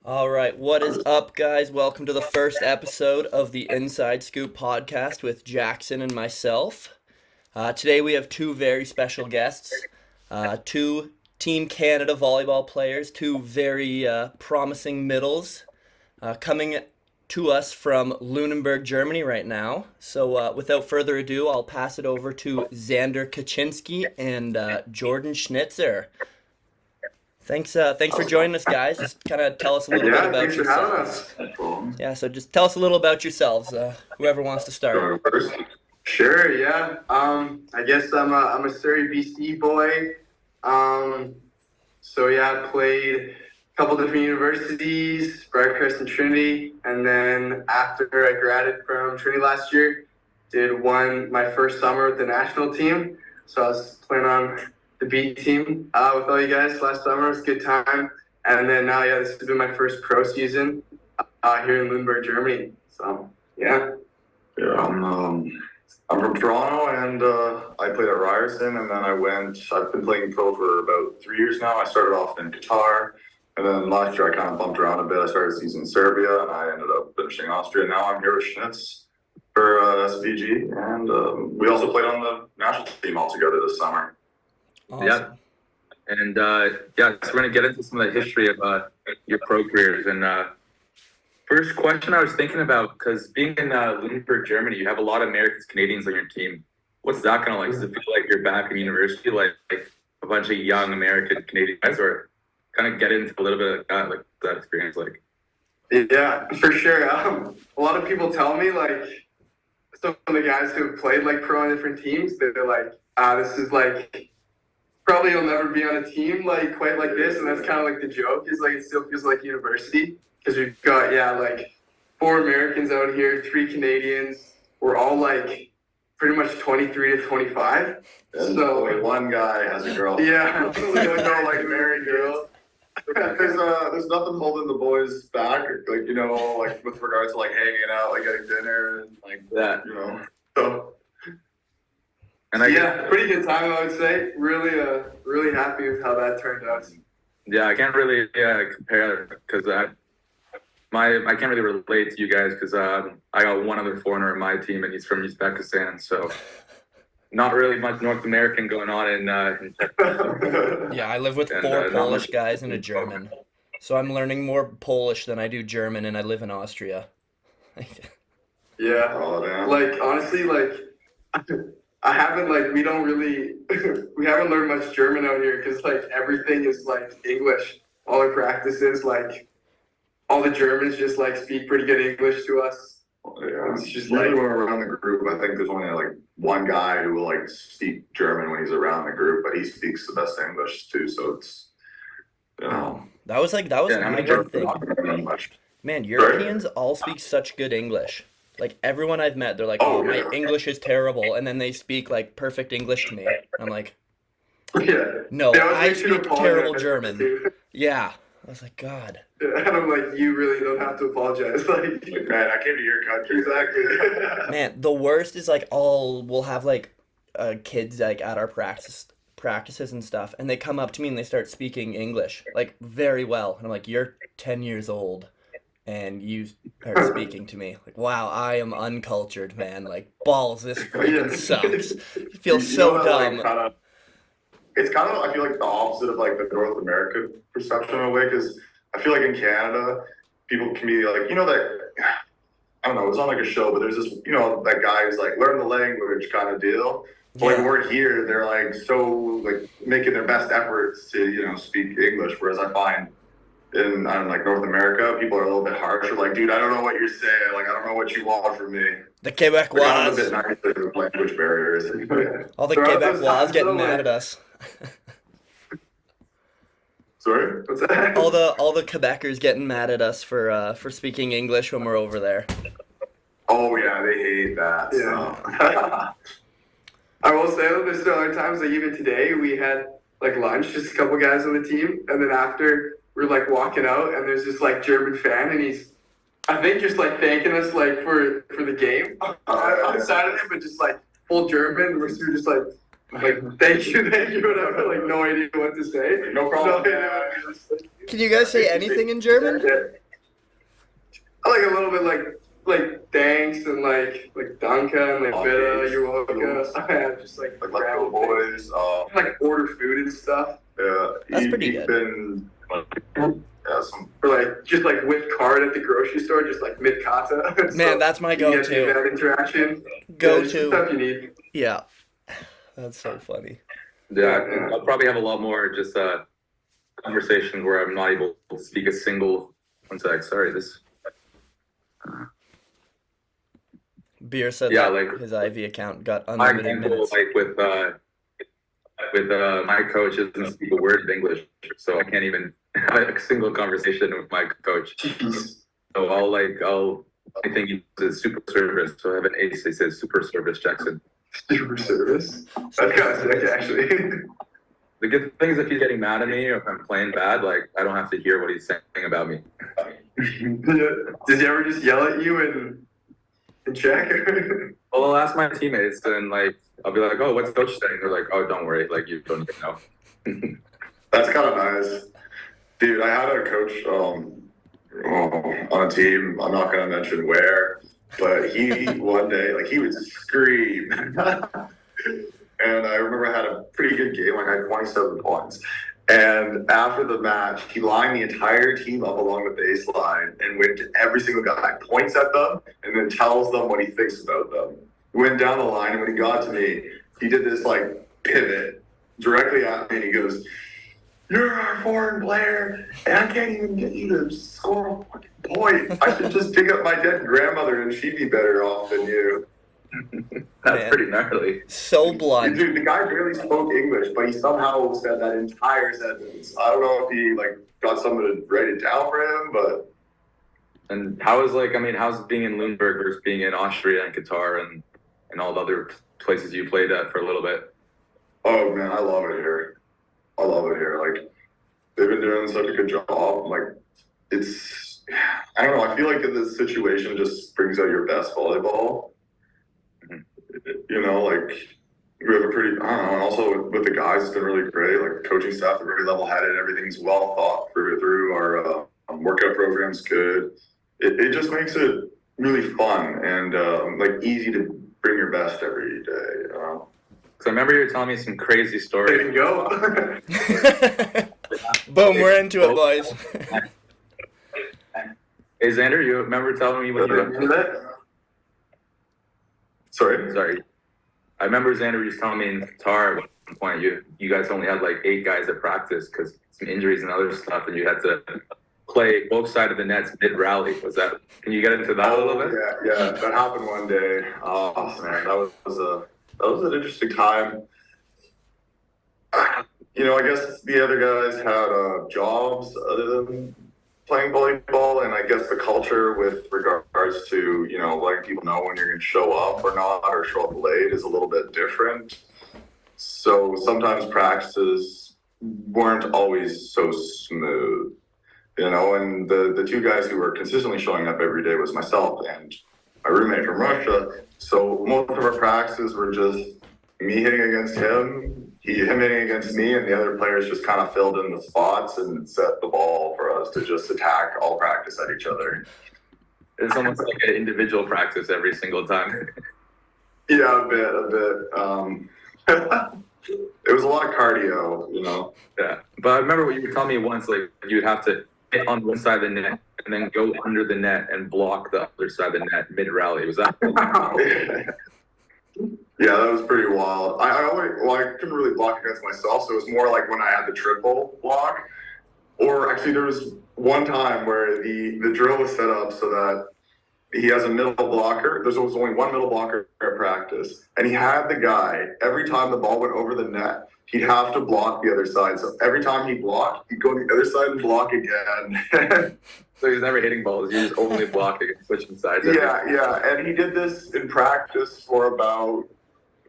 All right, what is up, guys? Welcome to the first episode of the Inside Scoop podcast with Jackson and myself. Today we have two very special guests, two Team Canada volleyball players, two very promising middles coming to us from Lunenburg, Germany right now. So without further ado, I'll pass it over to Xander Ketrynski and Jordan Schnitzer. Thanks for joining us, guys. Just kind of tell us a little bit Yeah, about thanks for having yourselves. us. Cool. Yeah, so just tell us a little about yourselves. Whoever wants to start. Sure, yeah. I guess I'm a Surrey, BC boy. So yeah, I played a couple different universities, Briarcrest and Trinity, and then after I graduated from Trinity last year, did my first summer with the national team. So I was playing on the B team with all you guys last summer. It was a good time. And then now, yeah, this has been my first pro season here in Lunenburg, Germany. So, yeah. Yeah, I'm from Toronto, and I played at Ryerson, and then I've been playing pro for about 3 years now. I started off in Qatar, and then last year I kind of bumped around a bit. I started a season in Serbia, and I ended up finishing Austria. Now I'm here with Schnitz for SVG, and we also played on the national team all together this summer. Awesome. Yeah. And so we're going to get into some of the history of your pro careers. And first question I was thinking about, because being in Lunenburg, Germany, you have a lot of Americans, Canadians on your team. What's that kind of like? Does it feel like you're back in university, like a bunch of young American, Canadian guys, or kind of get into a little bit of that, like that experience like? Yeah, for sure. A lot of people tell me, like, some of the guys who have played, like, pro on different teams, they're like, this is, like, probably you'll never be on a team like quite like this, and that's kind of like the joke is like it still feels like university because we've got like 4 Americans out here, 3 Canadians. We're all like pretty much 23 to 25. And so only one guy has a girl. Yeah, no like married girls. There's nothing holding the boys back, like like with regards to like hanging out, like getting dinner, and like that, So. And pretty good time, I would say. Really happy with how that turned out. Yeah, I can't really compare because I can't really relate to you guys because I got one other foreigner in my team and he's from Uzbekistan, so not really much North American going on in Yeah, I live with 4 Polish guys and a German, so I'm learning more Polish than I do German, and I live in Austria. Yeah, like honestly, like. I haven't we haven't learned much German out here because like everything is like English. All our practices, like all the Germans just like speak pretty good English to us. Yeah, it's just like when we're around the group, I think there's only like one guy who will like speak German when he's around the group, but he speaks the best English too. So it's that was my one thing. Man, Europeans all speak such good English. Like, everyone I've met, they're like, my English is terrible, and then they speak, like, perfect English to me. I'm like, no, I speak terrible German. Yeah. I was like, God. Yeah, and I'm like, you really don't have to apologize. Like, man, I came to your country. Exactly. Man, the worst is, like, we'll have, like, kids, like, at our practices and stuff, and they come up to me and they start speaking English, like, very well. And I'm like, you're 10 years old. And you are speaking to me like, wow, I am uncultured, man. Like, balls, this freaking sucks. It feels so dumb. It's kind of, I feel like the opposite of like the North American perception in a way, because I feel like in Canada, people can be like, that, I don't know, it's on like a show, but there's this, that guy who's like, learn the language kind of deal. But like, we're here, they're like so like making their best efforts to, speak English, whereas I find in like North America, people are a little bit harsher. Like, dude, I don't know what you're saying. Like, I don't know what you want from me. The Quebecois. A bit nicer with language barriers. All the Quebecois getting mad at us. Sorry, what's that? All the Quebecers getting mad at us for speaking English when we're over there. Oh yeah, they hate that. Yeah. I will say though, there's still other times, like even today, we had like lunch, just a couple guys on the team, and then after we're like walking out, and there's this like German fan, and he's, I think, just like thanking us like for the game on Saturday, but just like full German. We're just like, like, thank you, but I have like no idea what to say. No problem. Can you guys say anything in German? I like a little bit like thanks and like danke and like bitte, you're welcome. And just like Like little boys. like order food and stuff. Yeah. That's pretty good. Or like just like with card at the grocery store, just like mid kata. Man, that's my go-to. That interaction. Go-to. Stuff you need. Yeah. That's so funny. Yeah, I'll probably have a lot more just conversations where I'm not able to speak a single. One sec, sorry. Beer said Yeah, that like, his IV account got My unlimited example, minutes. like with my coach doesn't speak a word of English, so I can't even have a single conversation with my coach. So I think he says super service. So I have an ace. He says super service Jackson. Super service. That's kind of sick, actually. The good thing is if he's getting mad at me or if I'm playing bad, like I don't have to hear what he's saying about me. Did he ever just yell at you and check? Well, I'll ask my teammates and like I'll be like, "Oh, what's coach saying?" They're like, "Oh, don't worry, like you don't even know." That's kind of nice. Dude, I had a coach on a team. I'm not going to mention where, but he one day, like he would scream. And I remember I had a pretty good game, like I had 27 points. And after the match, he lined the entire team up along the baseline and went to every single guy, points at them, and then tells them what he thinks about them. He went down the line, and when he got to me, he did this like pivot directly at me, and he goes, "You're our foreign player, and I can't even get you to score a fucking point. I should just pick up my dead grandmother, and she'd be better off than you." That's Man. pretty gnarly. So blunt. Dude, the guy barely spoke English, but he somehow said that entire sentence. I don't know if he like got someone to write it down for him, but. And how's being in Lundberg versus being in Austria and Qatar and all the other places you played at for a little bit? Oh man, I love it here. I love it here. Like they've been doing such a good job. Like I don't know. I feel like in this situation just brings out your best volleyball. You know, like we have a pretty. I don't know. And also with the guys, it's been really great. Like the coaching staff are very level-headed. Everything's well thought through. Our workout program's good. It just makes it really fun and like easy to bring your best every day. You know? So I remember you were telling me some crazy There stories. you go. Boom, we're into it, boys. Hey Xander, you remember telling me when you were Sorry. I remember Xander was telling me in Qatar at one point you guys only had like 8 guys at practice because some injuries and other stuff, and you had to play both sides of the nets mid-rally. Can you get into that a little bit? Yeah, that happened one day. Oh man, that was an interesting time. You know, I guess the other guys had jobs other than playing volleyball, and I guess the culture with regards to, you know, letting people know when you're going to show up or not, or show up late is a little bit different. So sometimes practices weren't always so smooth, you know, and the 2 guys who were consistently showing up every day was myself and my roommate from Russia. So most of our practices were just me hitting against him, him hitting against me, and the other players just kind of filled in the spots and set the ball for us to just attack all practice at each other. It's almost like an individual practice every single time. Yeah, a bit. It was a lot of cardio, you know. Yeah, but I remember what you were telling me once, like you'd have to hit on one side of the net and then go under the net and block the other side of the net mid-rally. Was that? Yeah, that was pretty wild. I couldn't really block against myself, so it was more like when I had the triple block. Or actually, there was one time where the drill was set up so that he has a middle blocker. There was only one middle blocker at practice, and he had the guy, every time the ball went over the net, he'd have to block the other side. So every time he blocked, he'd go to the other side and block again. So he was never hitting balls. He was only blocking and switching sides. Yeah. And he did this in practice for about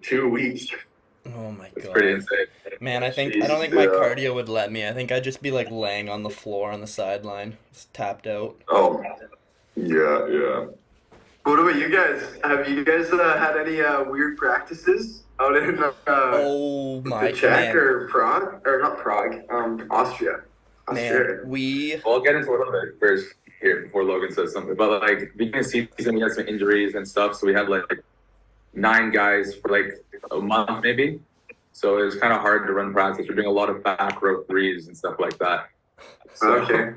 2 weeks. Oh my It's god. pretty insane. Man, I don't think my cardio would let me. I think I'd just be like laying on the floor on the sideline, just tapped out. Oh, yeah. What about you guys? Have you guys had any weird practices? out in Oh my the Czech man. or Prague or not Prague, Austria. Man, we Well, I'll get into a little bit first here before Logan says something. But like beginning of season, we had some injuries and stuff, so we had like 9 guys for like a month maybe. So it was kind of hard to run practice. We're doing a lot of back row threes and stuff like that. So Okay.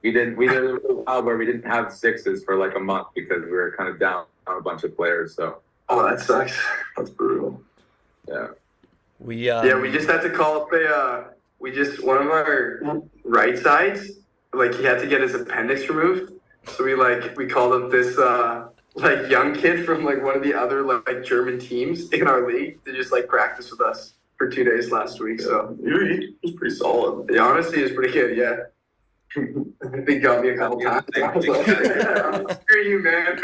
we did a while where we didn't have sixes for like a month because we were kind of down on a bunch of players. So Oh, that sucks. That's brutal. yeah. we Yeah, we just had to call up one of our right sides, like he had to get his appendix removed. So we called up this like young kid from like one of the other like German teams in our league to just like practice with us for 2 days last week. So He was pretty solid. yeah, honestly, it's pretty good. Yeah. They got me a couple times. I was like, screw you, man.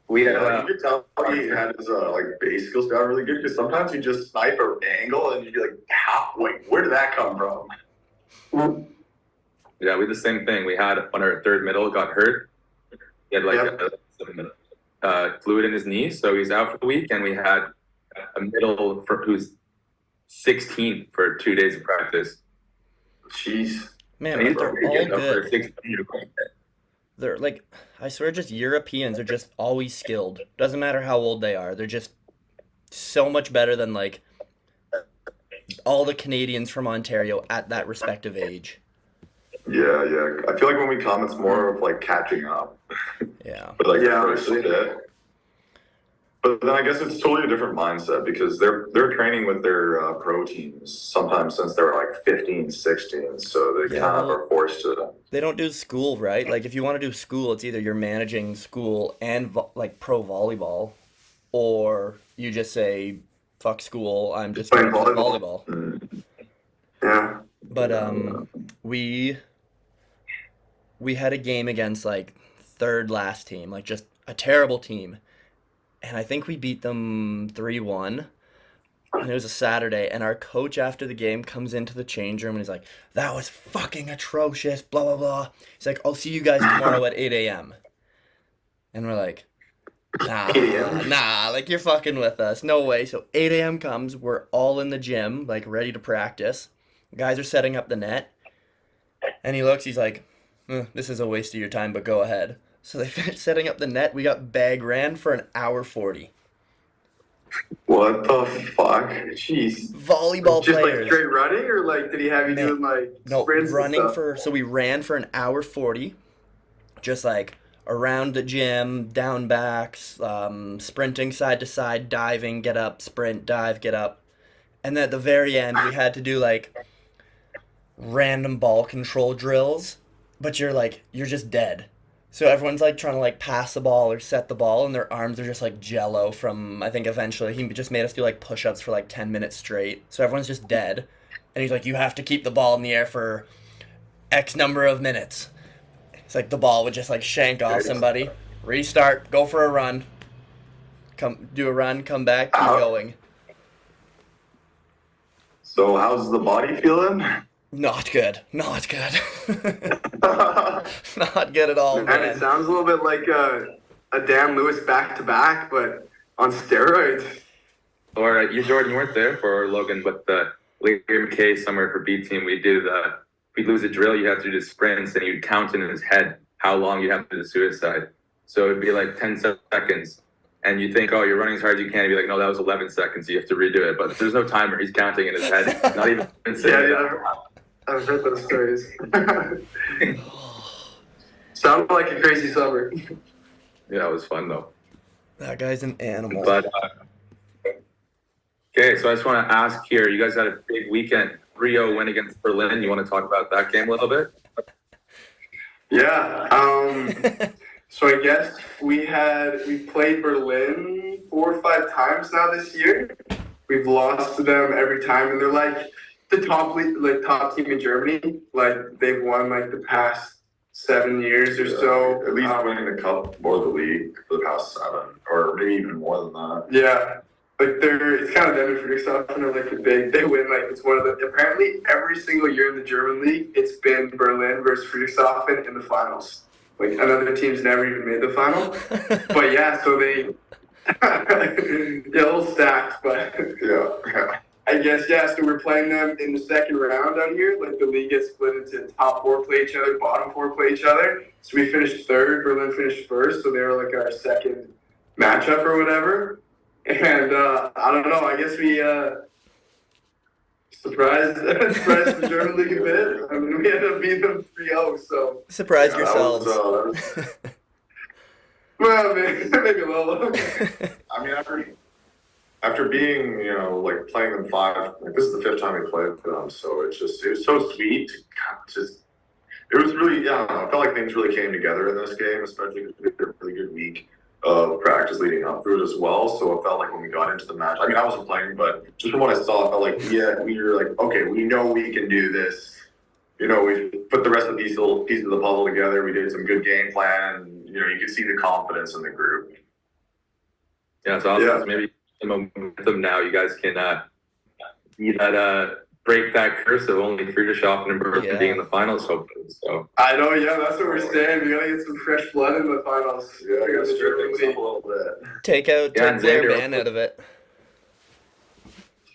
We had You could tell he had his like base skills down really good because sometimes you just snipe an angle and you'd be like, how? Wait, where did that come from? yeah, we did the same thing. We had when our third middle got hurt. He had like some fluid in his knee, so he's out for the week. And we had a middle who's 16 for 2 days of practice. Jeez. man, And he's they're already all getting up for good. 16. They're like, I swear, just Europeans are just always skilled. Doesn't matter how old they are. They're just so much better than like all the Canadians from Ontario at that respective age. Yeah. I feel like when we come, it's more of like catching up. Yeah. But like Yeah, the first honestly. bit. But then I guess it's totally a different mindset because they're training with their pro teams sometimes since they're like 15, 16. So they Yeah, kind of well- are forced to. They don't do school, right? Like if you want to do school, it's either you're managing school and like pro volleyball, or you just say, "Fuck school, I'm just Playing going to play volleyball." volleyball." Yeah. But we had a game against like third last team, like just a terrible team, and I think we beat them 3-1. And it was a Saturday, and our coach after the game comes into the change room and he's like, "That was fucking atrocious, blah blah blah." He's like, "I'll see you guys tomorrow at 8 a.m." And we're like, nah, 8 a.m. nah, like you're fucking with us. No way. So 8 a.m. comes, we're all in the gym, like ready to practice. Guys are setting up the net. And he looks, he's like, "This is a waste of your time, but go ahead." So they finished setting up the net. We got bag ran for an hour 40. What the fuck? Jeez. Volleyball Just players. like straight running, or like did he have you Man, doing like No, sprints running and stuff? so we ran for an hour 40, just like around the gym, down backs, sprinting side to side, diving, get up, sprint, dive, get up. And then at the very end, we had to do like random ball control drills, but you're just dead. So everyone's like trying to like pass the ball or set the ball, and their arms are just like jello from, I think eventually he just made us do like push-ups for like 10 minutes straight. So everyone's just dead. And he's like, "You have to keep the ball in the air for X number of minutes." It's like the ball would just like shank off somebody, restart, go for a run, do a run, come back, keep going. So how's the body feeling? Not good. Not good. Not good at all, And it man. sounds a little bit like a Dan Lewis back to back, but on steroids. Or you, Jordan, you weren't there for Logan, but the Larry McKay summer for B team, we'd lose a drill, you have to do sprints, and you'd count in his head how long you have to do the suicide. So it'd be like 10 seconds, and you think, oh, you're running as hard as you can. You'd be like, no, that was 11 seconds. You have to redo it. But there's no timer. He's counting in his head. Not even saying I've heard those stories. Sounded like a crazy summer. Yeah, it was fun though. That guy's an animal. But okay, so I just want to ask here. You guys had a big weekend. Rio win against Berlin. You want to talk about that game a little bit? Yeah. So I guess we played Berlin 4 or 5 times now this year. We've lost to them every time, and they're like the top team in Germany. Like they've won like the past 7 years or so. At least winning the cup or the league for the past 7, or maybe even more than that. Yeah. Like it's kind of them and Friedrichshafen are like they win, like it's one of the, apparently every single year in the German league, it's been Berlin versus Friedrichshafen in the finals. Like another team's never even made the final. But yeah, so they Yeah, a little stacked, but Yeah. I guess, yeah, so we're playing them in the second round out here. Like, the league gets split into top 4 play each other, bottom 4 play each other. So we finished third, Berlin finished first, so they were like our second matchup or whatever. And I don't know, I guess we surprised the German league a bit. I mean, we ended up beating them 3-0, so. Surprise Yeah, yourselves. Well, maybe a little. I mean, after being, like playing them 5, like this is the 5th time we played them, so it was so sweet to just, it was really, I don't know, I felt like things really came together in this game, especially because we had a really good week of practice leading up to it as well, so it felt like when we got into the match, I mean, I wasn't playing, but just from what I saw, I felt like, yeah, we were like, okay, we know we can do this. We put the rest of the pieces of the puzzle together, we did some good game plan, and, you could see the confidence in the group. Yeah, it's awesome. Yeah. So maybe the momentum now, you guys can break that curse of only Friedrichshafen and Berlin being in the finals, hopefully. So I know, yeah, that's what we're saying. We gotta get some fresh blood in the finals. Yeah, I gotta stir things up a little bit. Take Yeah, their Xander, man out of it.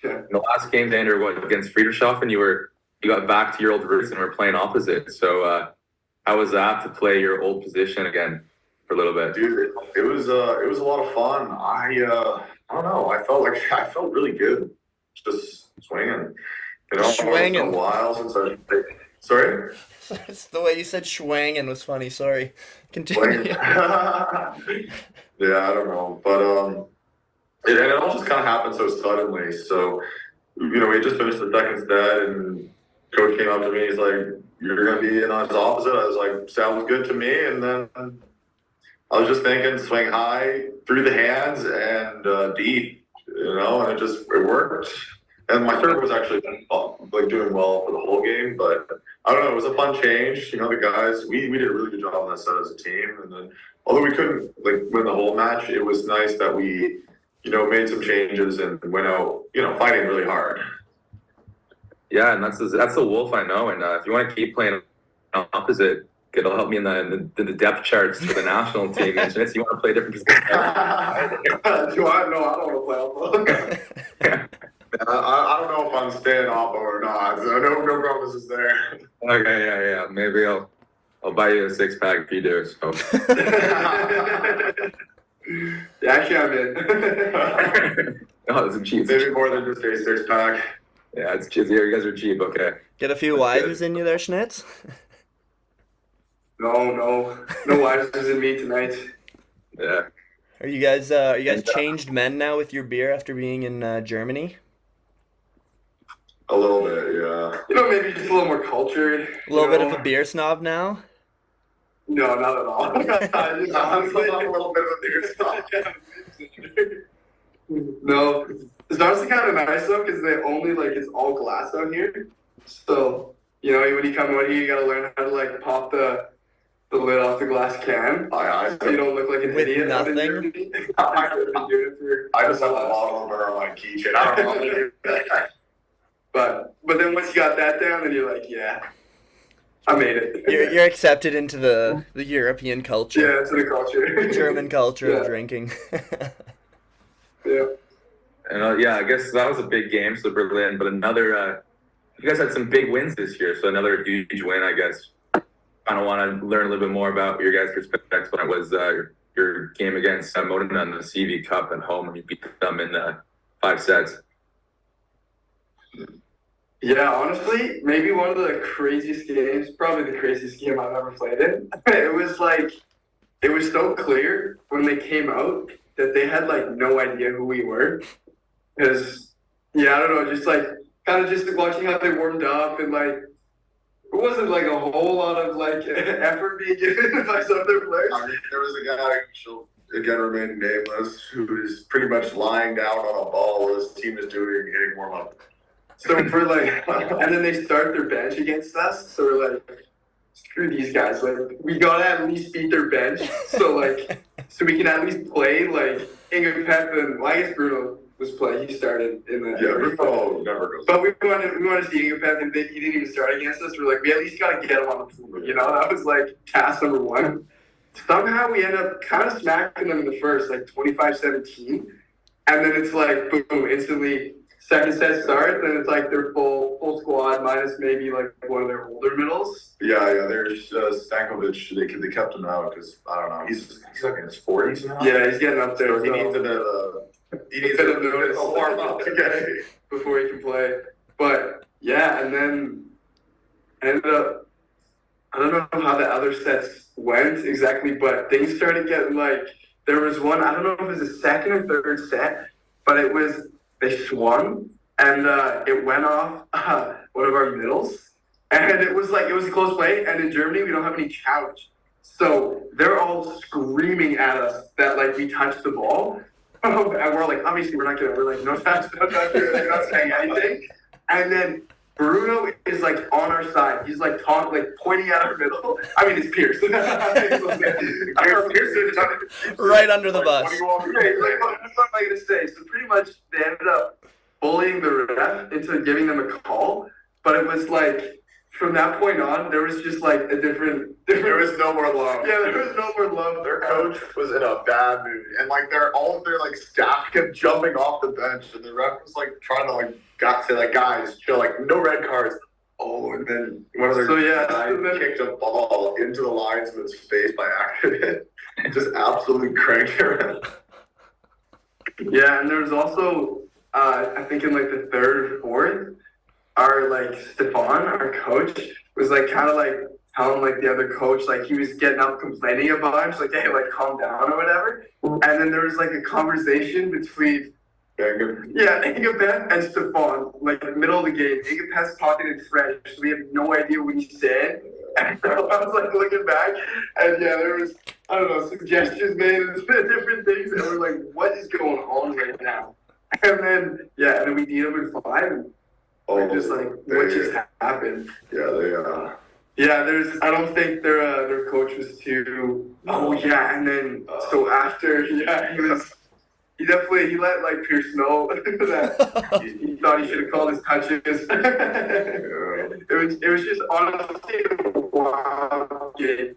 Yeah. in the last game, Xander, against Friedrichshafen, you got back to your old roots and were playing opposite. So how was that to play your old position again for a little bit? Dude, it was a lot of fun. I don't know. I felt really good, just swinging. It's been a while since I. Sorry. It's the way you said schwangin' was funny. Sorry. Continue. Yeah, I don't know, but it all just kind of happened so suddenly. So, we just finished the second set, and coach came up to me. He's like, "You're gonna be in on his opposite." I was like, "Sounds good to me." And then I was just thinking, swing high through the hands and deep, and it worked. And my serve was actually like doing well for the whole game, but I don't know, it was a fun change. The guys, we did a really good job on that set as a team, and then although we couldn't win the whole match, it was nice that we made some changes and went out fighting really hard. Yeah, and that's the wolf I know. And if you want to keep playing opposite, it'll help me in the depth charts for the national team. And Schnitzer, you want to play a different position? No, I don't want to play Oppo. I don't know if I'm staying Oppo or not, so no promises there. Okay, yeah. Maybe I'll buy you a 6-pack if you do. So. Yeah, actually, I'm in. Oh, it's cheap. Maybe more than just a 6-pack. Yeah, it's cheap. You guys are cheap. Okay. Get a few wisers in you there, Schnitz? No wisers in me tonight. Yeah. Are you guys changed men now with your beer after being in Germany? A little bit, yeah. Maybe just a little more cultured. A little bit of a beer snob now? No, not at all. Honestly, a little bit of a beer stop. No, it's honestly kind of nice though, because they only it's all glass out here. So when you come out here, you gotta learn how to pop the lid off the glass can. So you don't look like an With idiot. nothing? I just have a bottle of her on my keychain. I don't know. But then once you got that down, then you're like, yeah, I made it. You're accepted into the European culture. Yeah, it's the culture. German culture of drinking. Yeah. And I guess that was a big game, so Berlin. But another, you guys had some big wins this year, so another huge win, I guess. Kind of want to learn a little bit more about your guys' perspectives when it was your game against Modena in the CV Cup at home when you beat them in 5 sets. Yeah, honestly, maybe one of the craziest games, probably the craziest game I've ever played in. It was so clear when they came out that they had no idea who we were. Because, I don't know, just kind of just watching how they warmed up and it wasn't a whole lot of effort being given by some of their players. I mean, there was a guy, she'll again remain nameless, who was pretty much lying down on a ball while his team is hitting warm up. So we're and then they start their bench against us. So we're like, screw these guys. We gotta at least beat their bench. So so we can at least play Inga Pep and I guess Bruno was playing. He started in the Bruno never goes. But we wanted to see Inga Pep, and he didn't even start against us. We're we at least gotta get him on the floor. That was task number one. somehow we end up kind of smacking them in the first, like 25-17. And then it's like, boom, instantly second set starts, and it's like their full squad minus maybe like one of their older middles. Yeah. There's Stankovic. They kept him out because I don't know. He's like in his 40s now. Yeah, he's getting up there. So he needs a bit of notice warm up before he can play. But yeah, and then I ended up. I don't know how the other sets went exactly, but things started getting like, there was one, I don't know if it was the second or third set, but they swung, and it went off one of our middles, and it was a close play, and in Germany, we don't have any challenge. So they're all screaming at us that, like, we touched the ball, and we're like, obviously, we're like, no touch, we're not saying anything, and then Bruno is like on our side. He's like pointing at our middle. I mean, it's Pierce. Right under the bus. What am I gonna say? So pretty much they ended up bullying the ref into giving them a call. But it was like from that point on, there was just like a different. There was no more love. Yeah, there was no more love. Their coach was in a bad mood, and like all of their like staff kept jumping off the bench, and the ref was like trying to like say like, guys, chill, like no red cards. Oh, and then one of their guys kicked a ball into the linesman's face by accident. Just absolutely cranked her. Yeah, and there was also I think in like the third or fourth, our like Stefan, our coach, was like kind of like telling like the other coach, like he was getting up complaining a bunch, like, hey, like calm down or whatever. And then there was like a conversation between Ingabeth and Stefan, like in the middle of the game. Ingabeth's talking in French, so we have no idea what he's saying. And I was like looking back, and yeah, there was, I don't know, suggestions made and different things, and we're like, what is going on right now? And then we beat them in 5, and we're just like, what just happened? I don't think their coach was too. Oh yeah, and then so after he let like Pierce know that he thought he should have called his touches. It was just honestly a wild game.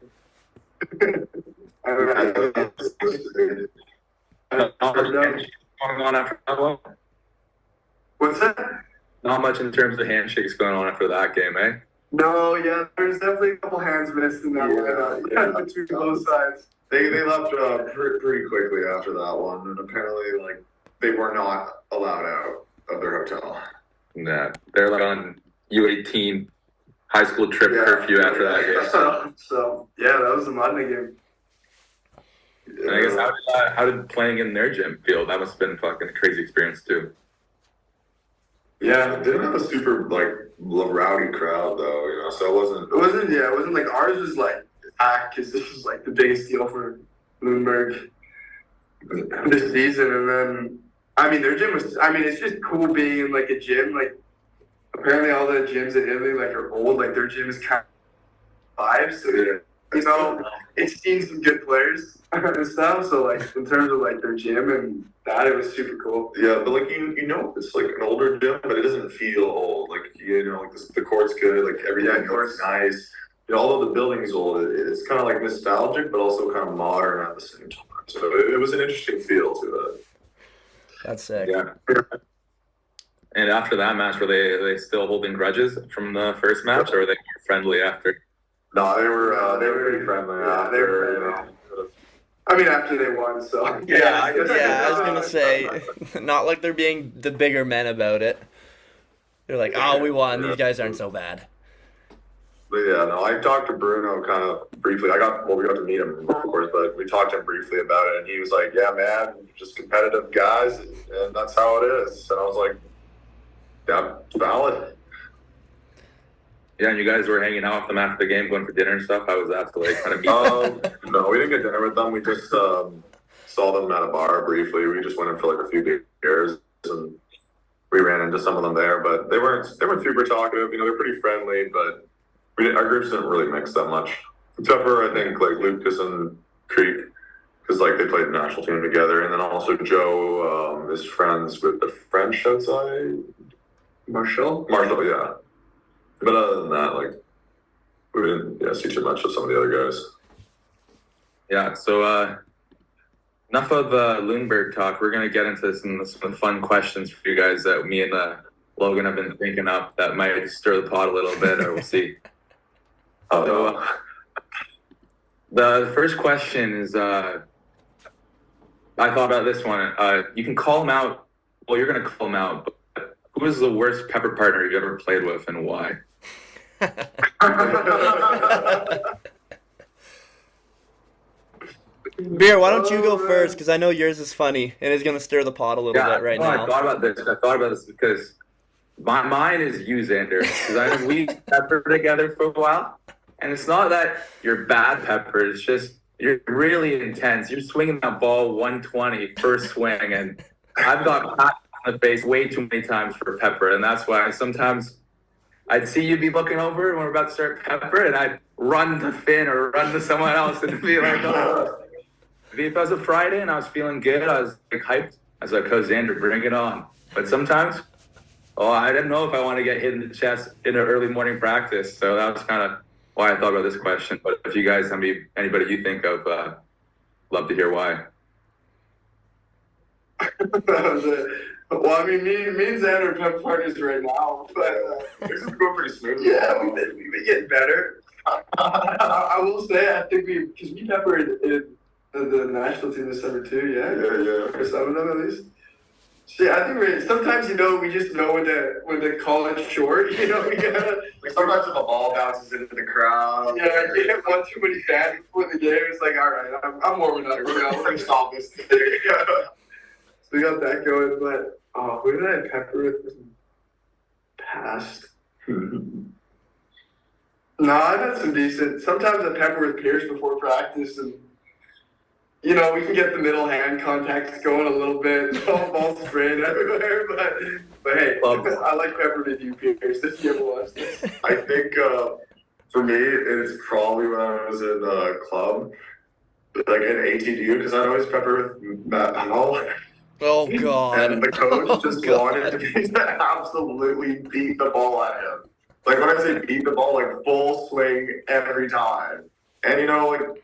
What's that? Not much in terms of handshakes going on after that game, eh? No, yeah, there's definitely a couple hands missed in that one. Between both sides. They left pretty quickly after that one, and apparently like they were not allowed out of their hotel. Nah, they're like on U18 high school trip curfew after that game. So that was the Modena game. And I guess how did playing in their gym feel? That must have been fucking a crazy experience too. Yeah, it didn't have a super like rowdy crowd though, you know. So it wasn't like ours was like packed because this was like the biggest deal for Bloomberg this season. And then I mean their gym was. I mean it's just cool being in like a gym. Like apparently all the gyms in Italy like are old. Like their gym is kind of vibes. So you know it's seen some good players and stuff. So like in terms of like their gym and that, it was super cool. Yeah, but like you know it's like an older gym, but it doesn't feel old. Like you know like the court's good. Like everything looks nice. You know, although the building's old, it's kind of like nostalgic, but also kind of modern at the same time. So it was an interesting feel to it. That's sick. Yeah. And after that match, were they still holding grudges from the first match, or were they more friendly after? No, they were pretty friendly. Yeah, they were. I mean, after they won, so. I was gonna say, not like they're being the bigger men about it. They're like, oh, we won. These guys aren't so bad. But yeah, no, I talked to Bruno kind of briefly. We got to meet him, of course, but we talked to him briefly about it, and he was like, yeah, man, just competitive guys, and that's how it is. And I was like, yeah, valid. Yeah, and you guys were hanging out with them after the game, going for dinner and stuff. How was that to like kind of meet? No, we didn't get dinner with them. We just saw them at a bar briefly. We just went in for like a few beers, and we ran into some of them there. But they weren't super talkative. You know, they're pretty friendly, but our groups didn't really mix that much. Except for I think like Lucas and Creek, because like they played the national team together, and then also Joe is friends with the French outside. Marshall, yeah. But other than that, like, we didn't see too much of some of the other guys. Yeah. So enough of Lundberg talk. We're gonna get into some fun questions for you guys that me and Logan have been thinking up that might stir the pot a little bit, or we'll see. So the first question is, I thought about this one. You can call him out. Well, you're gonna call him out. But who is the worst pepper partner you've ever played with, and why? Beer, why don't you go first? Because I know yours is funny and is going to stir the pot a little bit right now. I thought about this because mine is you, Xander. Because we pepper together for a while, and it's not that you're bad pepper. It's just you're really intense. You're swinging that ball 120 first swing, and I've got pat on the face way too many times for pepper, and that's why sometimes I'd see you be looking over when we're about to start pepper, and I'd run to Finn or run to someone else and be like, oh. If it was a Friday and I was feeling good, I was like hyped. I was like, oh, Xander, bring it on. But sometimes, I didn't know if I want to get hit in the chest in an early morning practice. So that was kind of why I thought about this question. But if you guys have anybody you think of, love to hear why. Well, I mean, me and Xander are pep partners right now, but This is going pretty smooth. yeah, we've been getting better. I will say, I think because we peppered in the national team this summer too, Yeah. or some of them at least. So yeah, I think sometimes we just know when to call it short. We gotta Like sometimes if a ball bounces into the crowd. yeah, you hit one too many fans before the game. It's like, all right, I'm warming up. We're gonna stop this. So we got that going, but who did I pepper with in the past? No, I've had some decent. Sometimes I pepper with Pierce before practice, and we can get the middle hand contacts going a little bit. Ball spraying everywhere, but hey, I like pepper with you, Pierce. If you ever watch this, I think for me, it's probably when I was in club, like in ATDU, because I'd always pepper with Matt Powell. Oh, God. And the coach just wanted me to absolutely beat the ball at him. Like when I say beat the ball, like full swing every time. And I don't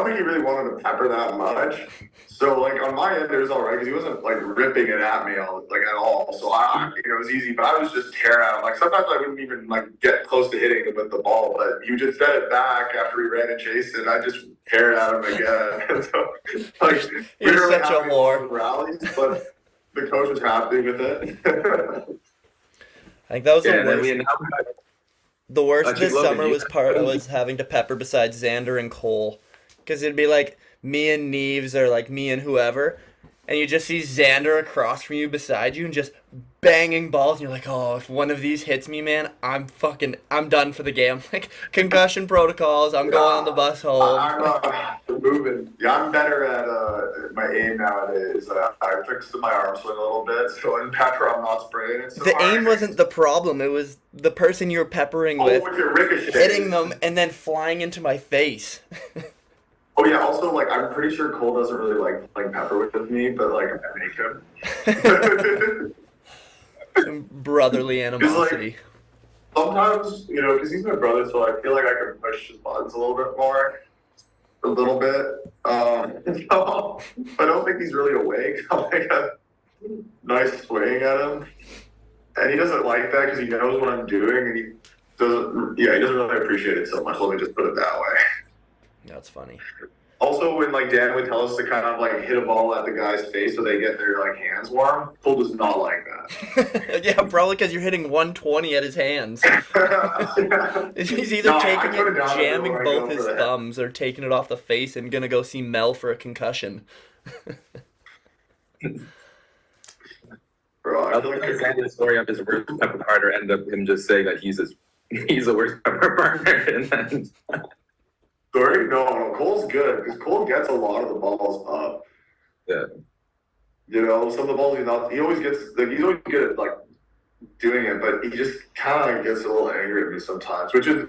think he really wanted to pepper that much. So like on my end, it was all right because he wasn't like ripping it at me at all. So it was easy. But I was just tearing at him. Like sometimes I wouldn't even like get close to hitting him with the ball, but he would just set it back after he ran and chased it. I just tear at him again. So like You're such a whore. Rallies, but the coach was happy with it. I think that was the worst. Then The worst Actually, this Logan, summer was having to pepper besides Xander and Cole. Because it'd be like me and Neves or like me and whoever, and you just see Xander across from you beside you and just banging balls, and you're like, oh, if one of these hits me, man, I'm done for the game. Like, concussion protocols, I'm going on the bus home. I'm moving. Yeah, I'm better at my aim nowadays. I fixed my arm swing a little bit, so in pepper I'm not spraying it so The hard. aim wasn't the problem, it was the person you were peppering with your ricochet. hitting them and then flying into my face. Oh yeah, also like I'm pretty sure Cole doesn't really like playing pepper with me, but like I make him. Brotherly animosity. Sometimes, because he's my brother, so I feel like I can push his buttons a little bit more. A little bit. So I don't think he's really awake. I'll make a nice swing at him. And he doesn't like that because he knows what I'm doing, and he doesn't really appreciate it so much. Let me just put it that way. That's funny. Also, when like Dan would tell us to kind of like hit a ball at the guy's face so they get their like hands warm, Cole does not like that. Yeah, probably because you're hitting 120 at his hands. He's either taking it, jamming both his thumbs, or taking it off the face and gonna go see Mel for a concussion. Bro, I think the story of his worst pepper partner ended up him just saying that he's the worst pepper partner, and then. Sorry? No, Cole's good because Cole gets a lot of the balls up. Yeah. Some of the balls he always gets he's always good at like doing it, but he just kind of gets a little angry at me sometimes, which is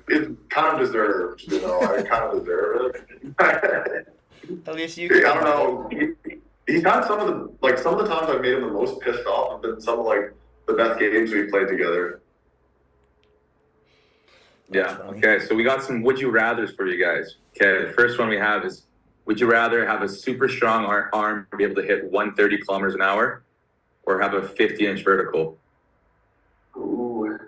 kind of deserved. I kind of deserve it. At least you. I don't know. He's had some of the times I've made him the most pissed off have been some of like the best games we've played together. Yeah. Okay. So we got some would you rather's for you guys. Okay. The first one we have is Would you rather have a super strong arm to be able to hit 130 kilometers an hour, or have a 50-inch vertical? Ooh.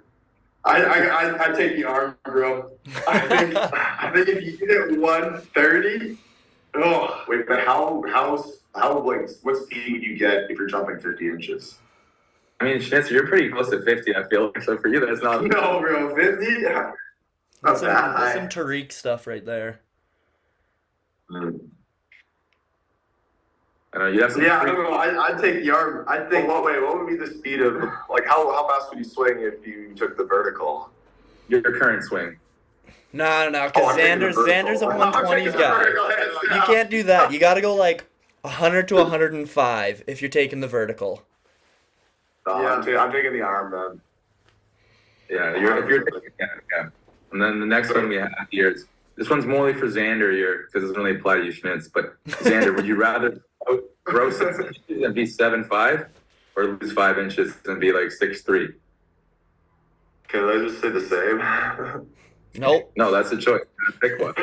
I take the arm, bro. I think if you hit 130, oh. Wait, but how like what speed would you get if you're jumping 50 inches? I mean, Schnitzer, you're pretty close to 50, I feel like. So for you, that's not... No, bro, 50? Not That's that some high. Tariq stuff right there. I know, you have some... Yeah, I don't know. I'd take the arm. I think. What would be the speed of, like, how fast would you swing if you took the vertical? Your current swing. No, because I'm taking the Xander's a vertical. I'm 120s taking the guy. vertical, You can't do that. You got to go like 100 to 105 if you're taking the vertical. No, Yeah. I'm taking the arm, man. Yeah, yeah. And then the next one we have here is, this one's more for Xander here, because it doesn't really apply to you, Schnitz. But Xander, would you rather grow 6 inches and be 7'5", or lose 5 inches and be like 6'3"? Can I just say the same? Nope. No, that's a choice. Pick one.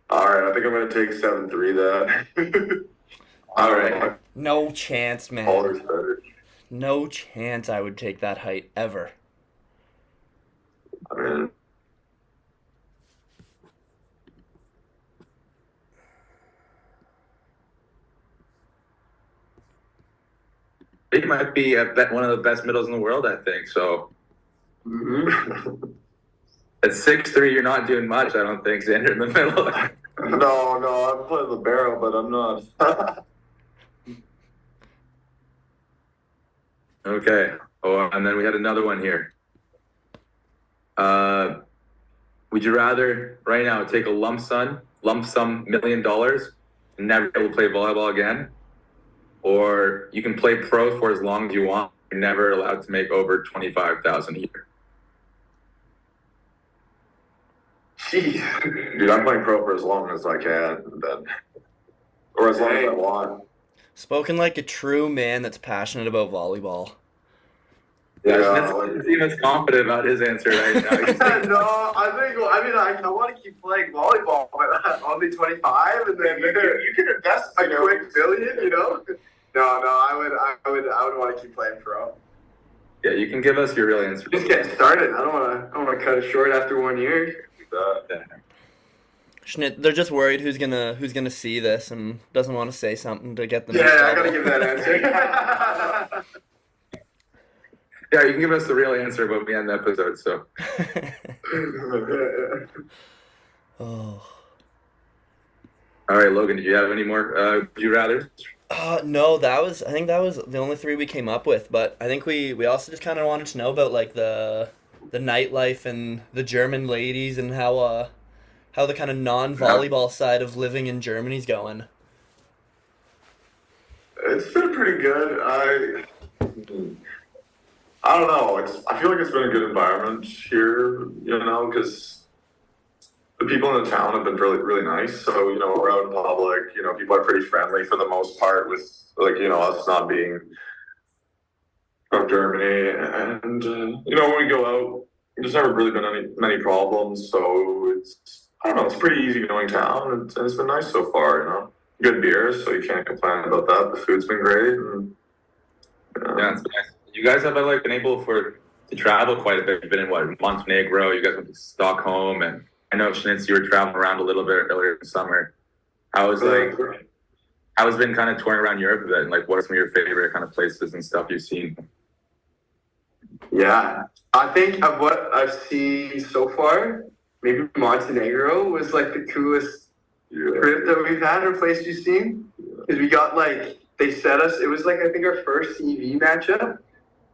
All right, I think I'm gonna take 7'3" then. All right. No chance, man. Taller is better. No chance I would take that height ever. I mean, He might be one of the best middles in the world, I think. So at 6'3", you're not doing much, I don't think, Xander, in the middle. no, I'm playing the barrel, but I'm not. Okay. Oh, and then we had another one here. Would you rather right now take a lump sum $1 million and never be able to play volleyball again, or you can play pro for as long as you want, you're never allowed to make over $25,000 a year? Jeez. Dude, I'm playing pro for as long as I can, then, or as long as I want. Spoken like a true man that's passionate about volleyball. Yeah, Yeah, Schnitz seems confident about his answer right now. No, I want to keep playing volleyball, but only 25, and then you can invest a quick billion, you know? No, I would want to keep playing pro. Yeah, you can give us your real answer. Just getting started. I don't want to cut it short after 1 year. Schnitt, they're just worried who's gonna see this and doesn't want to say something to get them. in Yeah, I trouble. gotta give that answer. Yeah, you can give us the real answer when we end the episode. So, Oh. all right, Logan, did you have any more? Would you rather? No, I think that was the only three we came up with, but I think we also just kind of wanted to know about like the nightlife and the German ladies and how the kind of non-volleyball side of living in Germany's going. It's been pretty good. I don't know. I feel like it's been a good environment here, because the people in the town have been really, really nice. So, we're out in public, people are pretty friendly for the most part with, us not being from Germany. And, when we go out, there's never really been many problems. So I don't know, it's a pretty easygoing town. And it's been nice so far, Good beer, so you can't complain about that. The food's been great. And, Yeah, it's nice. You guys have been able to travel quite a bit. You've been in Montenegro. You guys went to Stockholm, and I know Schnitz, you were traveling around a little bit earlier in the summer. How has been kind of touring around Europe a bit? And what are some of your favorite kind of places and stuff you've seen? Yeah, I think of what I've seen so far, maybe Montenegro was the coolest trip that we've had or place we've seen. Because we got they set us, it was I think our first CV matchup,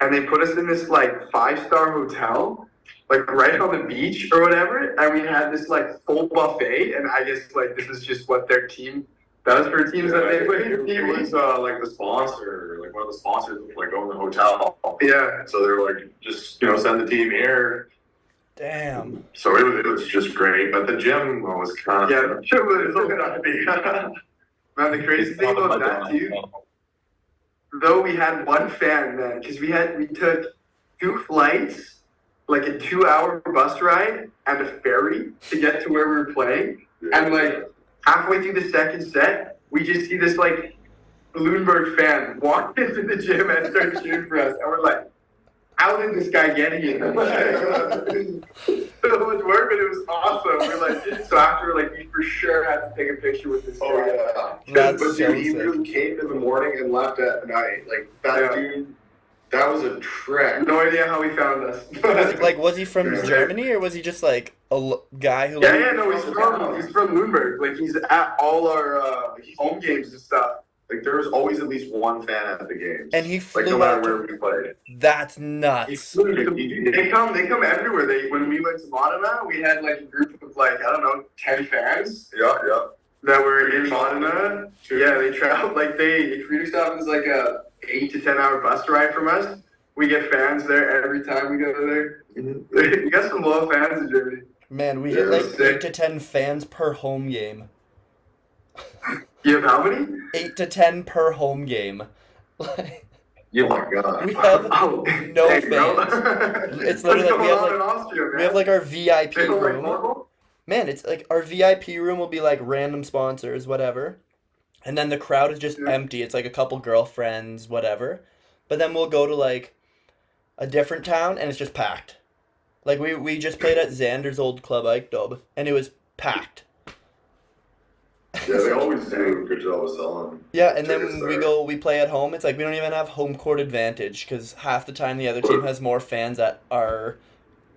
and they put us in this 5-star hotel, right on the beach or whatever, and we had this full buffet, and I guess this is just what their team does for teams that they put in It was the sponsor, one of the sponsors owned the hotel. Yeah. So they were just send the team here. Damn. So it was just great, but the gym was kind of Yeah, sure was looking at me. Man, the crazy thing about that too, though we had one fan, man, because we took 2 flights, a 2-hour bus ride and a ferry to get to where we were playing, and halfway through the second set, we just see this like Bloomberg fan walk into the gym and start cheering for us, and we're like, how did this guy get here? So much work, but it was awesome. We're like, so after, like, we for sure had to take a picture with this guy. Oh, yeah. That's But so dude, he sick. really came in the morning and left at night. Like, that dude, that was a trek. No idea how he found us. Was he from Germany, or was he just like a guy who? No, he's from Bloomberg. Like, he's at all our home games and stuff. Like, there was always at least one fan at the games. And he flew like, no matter out where we played. That's nuts. They come everywhere. When we went to Modena, we had like a group of like, I don't know, 10 fans Yeah. that were in Modena. Yeah, they traveled, like Friedrichshafen is like a 8 to 10 hour bus ride from us. We get fans there every time we go there. We got some loyal fans in Germany. Man, we get like 8 to 10 fans per home game. You have how many? 8 to 10 per home game. Like, Oh my god. we have no there you go. fans. It's literally like we have like our VIP room. Man, it's like our VIP room will be like random sponsors, whatever. And then the crowd is just empty. It's like a couple girlfriends, whatever. But then we'll go to like a different town and it's just packed. Like we just played at Xander's old club, Eichdob, and it was packed. Yeah, they always do a good job of selling. Yeah, and then we play at home. It's like we don't even have home court advantage because half the time the other team has more fans at our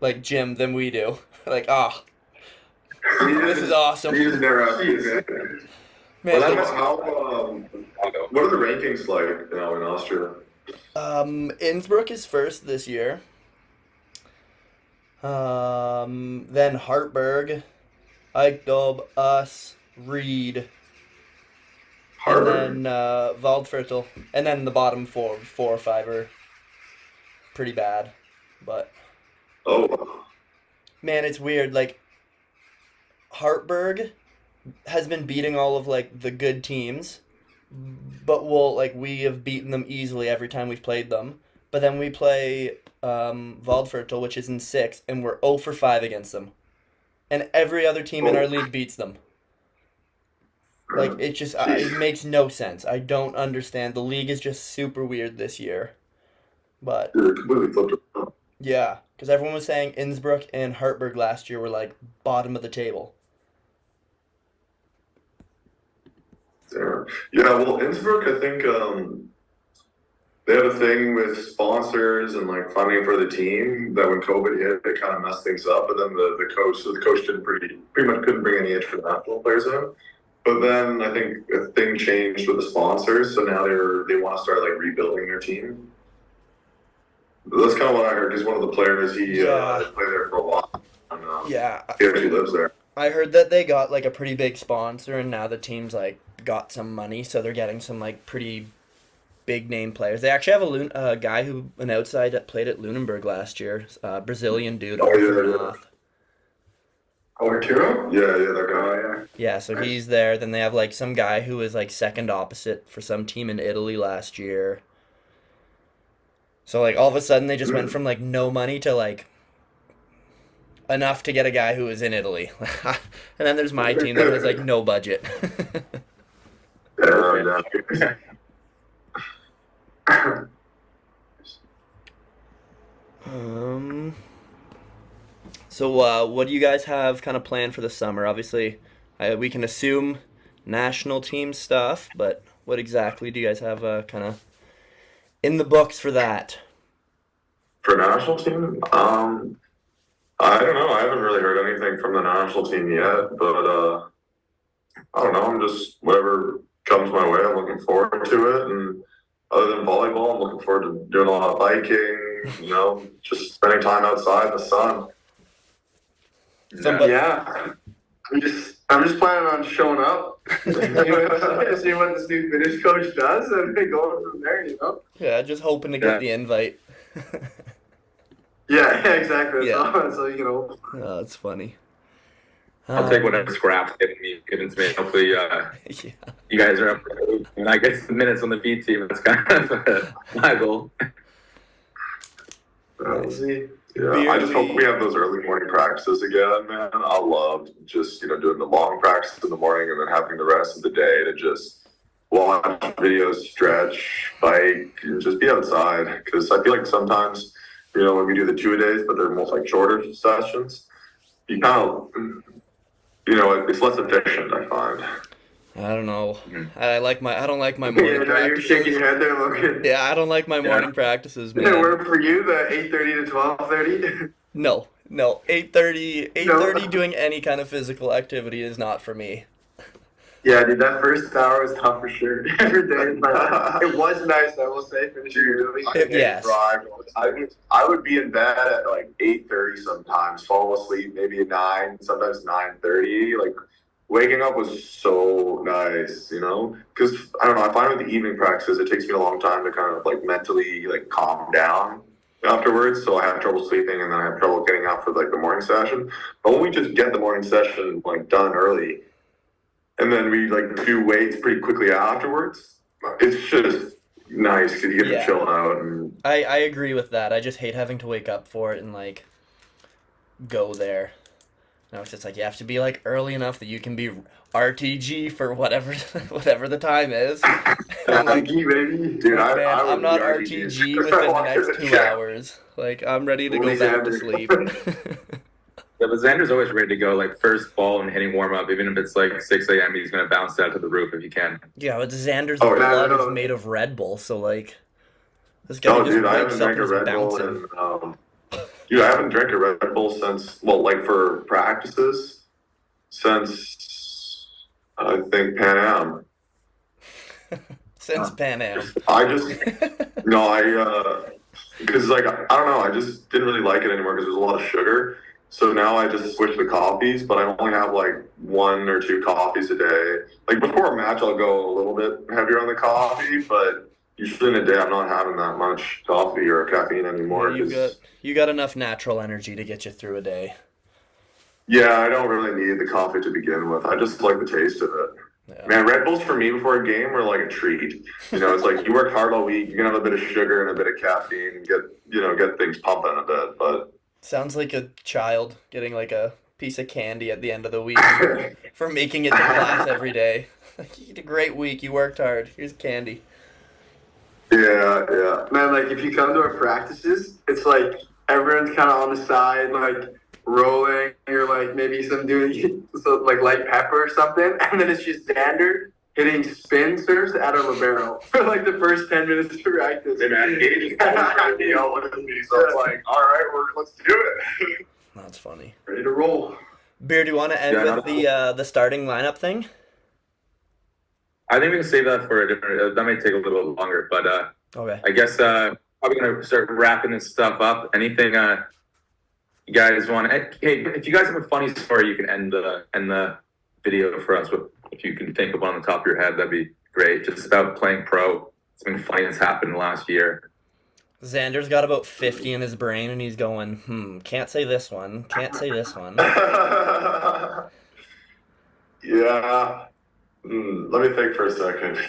like gym than we do. Like, this is awesome. Man, Well, like, what are the rankings like now in Austria? Innsbruck is first this year. Then Hartberg, Eichdob, us, Reed, and then Waldviertel, and then the bottom four or five are pretty bad, but man, it's weird. Like Hartberg has been beating all of like the good teams, but we have beaten them easily every time we've played them. But then we play Waldviertel, which is in 6th, and we're 0 for 5 against them, and every other team in our league beats them. Like, it just, it makes no sense. I don't understand. The league is just super weird this year. But, Completely flipped around. yeah, because everyone was saying Innsbruck and Hartberg last year were, like, bottom of the table. Yeah, well, Innsbruck, I think they had a thing with sponsors and like funding for the team that when COVID hit, it kind of messed things up. But then the coach didn't pretty much couldn't bring any international players in. But then I think a thing changed with the sponsors, so now they want to start like rebuilding their team. That's kind of what I heard. Because one of the players he played there for a while. And, Yeah. he actually lives there. I heard that they got, like, a pretty big sponsor, and now the team's, like, got some money, so they're getting some, like, pretty big name players. They actually have a guy an outside that played at Lunenburg last year, Brazilian dude. Arturo? Yeah, that guy. Yeah, so he's there. Then they have, like, some guy who was, like, second opposite for some team in Italy last year. So, like, all of a sudden they just went from, like, no money to, like, enough to get a guy who is in Italy. And then there's my team that has, like, no budget. So what do you guys have kind of planned for the summer? Obviously, we can assume national team stuff, but what exactly do you guys have kind of in the books for that? For national team, I don't know. I haven't really heard anything from the national team yet, but I don't know. I'm just whatever comes my way. I'm looking forward to it, and other than volleyball, I'm looking forward to doing a lot of biking. You know, just spending time outside in the sun. Yeah, I'm just planning on showing up, see what this new Finnish coach does, and going from there. You know. Yeah, just hoping to get the invite. Yeah, exactly. Yeah. So you know. Oh, that's funny. I'll take whatever scraps given to me. Hopefully, you guys are up. And I guess the minutes on the B team. That's kind of my goal. We'll see. Yeah, I just hope we have those early morning practices again, man. I love just, doing the long practice in the morning and then having the rest of the day to just watch videos, stretch, bike, and just be outside. Because I feel like sometimes, when we do the 2-a-days, but they're most like shorter sessions, you kind of, it's less efficient, I find. I don't know. I don't like my morning practices. You're shaking your head there, Logan. Yeah, I don't like my morning practices, man. Does it work for you, the 8:30 to 12:30? No. 8:30 doing any kind of physical activity is not for me. Yeah, dude, that first hour was tough for sure. Every day. It was nice, I will say, finishing early. Yes. I would be in bed at like 8:30 sometimes, fall asleep maybe at 9, sometimes 9:30. Like, waking up was so nice, because I don't know, I find with the evening practices, it takes me a long time to kind of like mentally like calm down afterwards. So I have trouble sleeping and then I have trouble getting up for like the morning session. But when we just get the morning session like done early and then we like do weights pretty quickly afterwards, it's just nice because you get to chill out. And I agree with that. I just hate having to wake up for it and like go there. No, it's just like you have to be like early enough that you can be RTG for whatever the time is. I'm like, baby. Dude, I'm not RTG within the next 2 hours. Like, I'm ready to go back to sleep. Yeah, but Xander's always ready to go, like first ball and hitting warm up. Even if it's like 6 a.m., he's gonna bounce out to the roof if he can. Yeah, but Xander's blood is made of Red Bull, so like this guy just wakes up and is bouncing. Dude, I haven't drank a Red Bull since, like for practices, since I think Pan Am. Since Pan Am. Because like, I don't know, I just didn't really like it anymore because there's a lot of sugar. So now I just switch to coffees, but I only have like 1 or 2 coffees a day. Like before a match, I'll go a little bit heavier on the coffee, but usually in a day, I'm not having that much coffee or caffeine anymore. Yeah, you got enough natural energy to get you through a day. Yeah, I don't really need the coffee to begin with. I just like the taste of it. Yeah. Man, Red Bulls for me before a game were like a treat. It's like you work hard all week, you can have a bit of sugar and a bit of caffeine and get things pumping a bit. But sounds like a child getting like a piece of candy at the end of the week for making it to class every day. Like, you had a great week, you worked hard. Here's candy. Yeah. Man, like if you come to our practices, it's like everyone's kind of on the side, like rolling, or like maybe doing like light pepper or something, and then it's just Xander hitting spin serves at a libero for like the first 10 minutes of practice. Hey man, Gage is trying to yell with me, so it's like, all right, let's do it. That's funny. Ready to roll. Beer, do you want to end with the starting lineup thing? I think we can save that for a different. That may take a little bit longer, but okay. I guess probably gonna start wrapping this stuff up. Anything you guys want? Hey, if you guys have a funny story, you can end the video for us with. If you can think of one on the top of your head, that'd be great. Just about playing pro. Something funny that's happened last year. Xander's got about 50 in his brain, and he's going, can't say this one. Can't say this one. Yeah. Let me think for a second.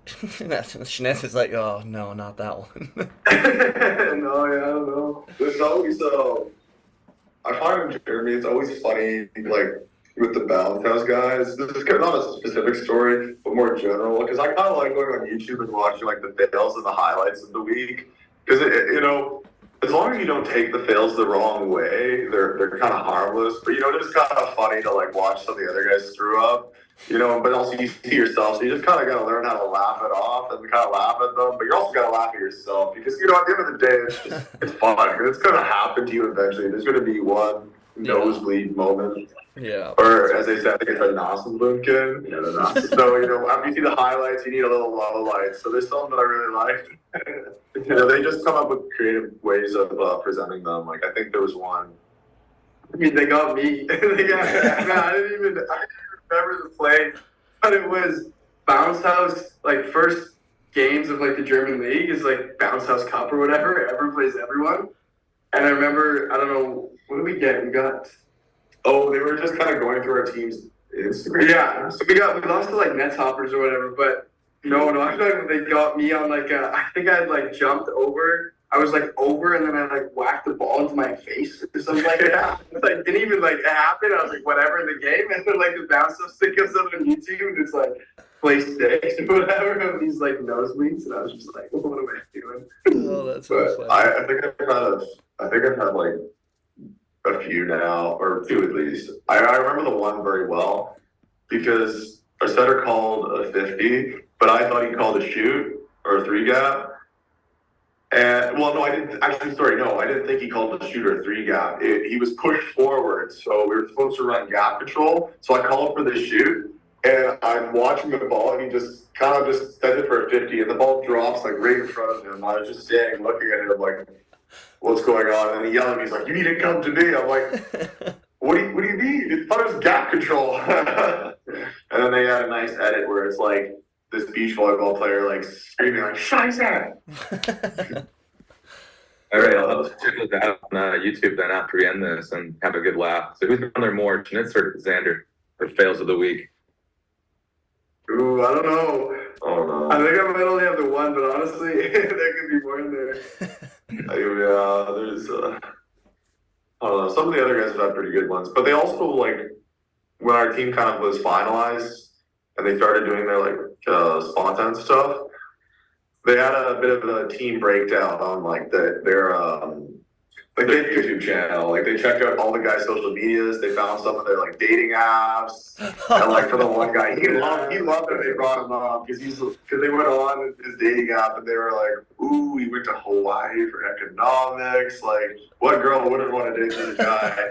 Schnitzer's like, oh, no, not that one. No, yeah, I don't know. There's always, I find in Germany, it's always funny, like, with the Balance House guys. This is not a specific story, but more general, because I kind of like going on YouTube and watching, like, the fails and the highlights of the week. Because, as long as you don't take the fails the wrong way, they're kind of harmless. But, it's just kind of funny to, like, watch some of the other guys screw up, but also you see yourself. So you just kind of got to learn how to laugh it off and kind of laugh at them. But you're also got to laugh at yourself because, at the end of the day, it's fun. It's going to happen to you eventually. There's going to be one nosebleed moment. Yeah. Or, as they said, I think it's a Nasenblümchen. Yeah, the Nasen. So, after you see the highlights, you need a little low light. So there's some that I really liked. They just come up with creative ways of presenting them. Like, I think there was one. I mean, they got me. I didn't even remember the play, but it was Bounce House, like, first games of, like, the German league is, like, Bounce House Cup or whatever. Everyone plays everyone. And I remember, I don't know, what did we get? We got... Oh, they were just kind of going through our team's Instagram. Yeah, so we lost to like Nets Hoppers or whatever, but No, I feel like they got me on like I think I had like jumped over. I was like over, and then I like whacked the ball into my face or something like that. It's like didn't even like happen. I was like whatever in the game, and then like the bounce up stick comes up on YouTube, and it's like play six or whatever of these like nosebleeds, and I was just like, what am I doing? Oh, that's so But funny. I think I've had like a few now, or two at least. I remember the one very well because our setter called a 50, but I thought he called a shoot or a three gap. And well, no, I didn't actually. Sorry, no, I didn't think he called the shoot or a three gap. He was pushed forward, so we were supposed to run gap control. So I called for the shoot, and I'm watching the ball, and he just kind of just sends it for a 50, and the ball drops like right in front of him. I was just standing looking at him like, what's going on? And he yelled at me, he's like, you need to come to me. I'm like, what do you mean? It's thought it was gap control. And then they had a nice edit where it's like this beach volleyball player like screaming like, Scheiße! All right, I'll check this out on YouTube then after we end this and have a good laugh. So who's been on there more, Schnitzer or Xander, for fails of the week? Ooh, I don't know. Oh no. I think I might only have the one, but honestly, there could be more in there. Yeah, there's I don't know. Some of the other guys have had pretty good ones, but they also like when our team kind of was finalized and they started doing their like spontan stuff. They had a bit of a team breakdown on like their YouTube channel. Like they checked out all the guys' social medias. They found some of their like dating apps. And like for the one guy, he loved that they brought him up because they went on his dating app and they were like, ooh, he went to Hawaii for economics. Like, what girl wouldn't want to date this guy?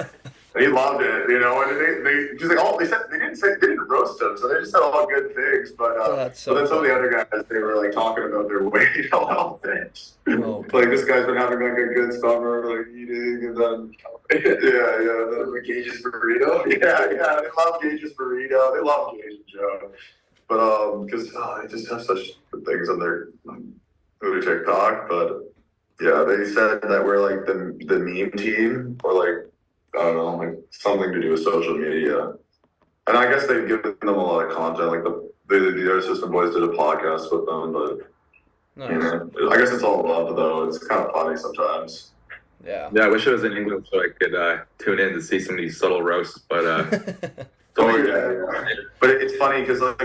And he loved it, you know. And they just like they didn't roast him, so they just said all good things. But so then some of the other guys, they were like talking about their weight all things. Oh, Like this guy's been having like a good summer, like eating, and then then Gage's burrito. yeah, they love Gage's burrito. They love Gage and Joe, but because they just have such good things on their TikTok. But yeah, they said that we're like the meme team, or like I don't know, like something to do with social media. And I guess they've given them a lot of content. Like the assistant boys did a podcast with them, but. nice. You know, I guess it's all love though. It's kind of funny sometimes. Yeah. Yeah, I wish it was in English so I could tune in to see some of these subtle roasts, but Oh yeah. But it's funny because like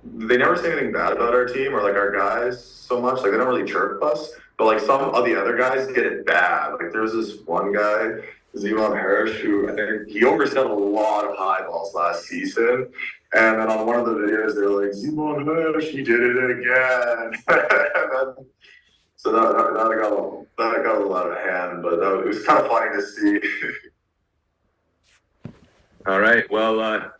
they never say anything bad about our team or like our guys so much. Like they don't really chirp us. But like some of the other guys get it bad. Like there's this one guy, Zimon Harris, who I think he overset a lot of high balls last season. And then on one of the videos, they're like, Zimon Harris, he did it again. And then, so that got a lot of hand, but it was kind of funny to see. all right. Well,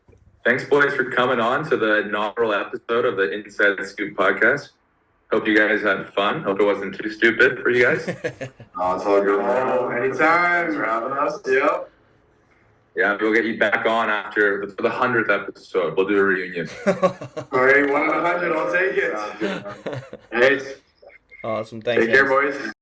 thanks, boys, for coming on to the inaugural episode of the Inside the Scoop podcast. Hope you guys had fun. Hope it wasn't too stupid for you guys. Oh, it's all good. Oh, anytime. Thanks for having us. Yep. Yeah, we'll get you back on for the 100th episode. We'll do a reunion. All right, 1 in 100. I'll take it. Hey, Awesome. Thanks. take care, boys.